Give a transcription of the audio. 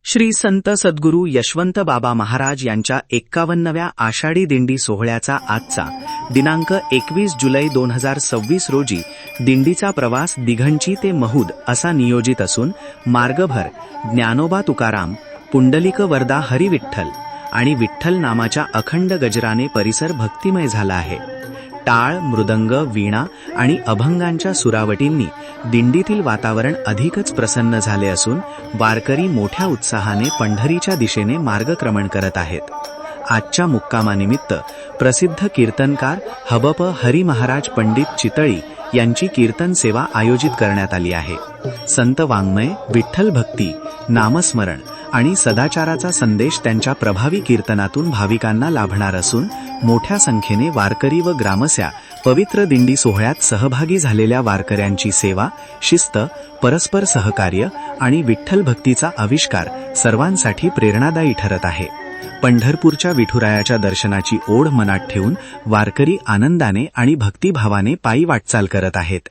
श्री संत सद्गुरू यशवंत बाबा महाराज यांच्या 51व्या आषाढी दिंडी सोहळ्याचा आजचा दिनांक 21 जुलै 2026 रोजी दिंडीचा प्रवास दिघंची ते महूद असा नियोजित असून मार्गभर ज्ञानोबा तुकाराम, पुंडलिक वरदा हरी विठ्ठल आणि विठ्ठल नामाच्या अखंड गजराने परिसर भक्तिमय झाला आहे। टाळ, मृदंग, वीणा आणि अभंगांच्या सुरावटींनी दिंडीतील वातावरण अधिकच प्रसन्न झाले असून वारकरी मोठ्या उत्साहाने पंढरीच्या दिशेने मार्गक्रमण करत आहेत। आजच्या मुक्कामानिमित्त प्रसिद्ध कीर्तनकार हबप हरी महाराज पंडित चितळी यांची कीर्तन सेवा आयोजित करण्यात आली आहे। संत वाङ्मय, विठ्ठल भक्ती, नामस्मरण आणि सदाचाराचा संदेश त्यांच्या प्रभावी कीर्तनातून भाविकांना लाभणार असून मोठ्या संख्येने वारकरी व ग्रामस्या पवित्र दिंडी सोहळ्यात सहभागी झालेल्या वारकऱ्यांची सेवा, शिस्त, परस्पर सहकार्य आणि विठ्ठल भक्तीचा आविष्कार सर्वांसाठी प्रेरणादायी ठरत आहे। पंढरपूरच्या विठुरायाच्या दर्शनाची ओढ मनात ठेवून वारकरी आनंदाने आणि भक्तिभावाने पायी वाटचाल करत आहेत।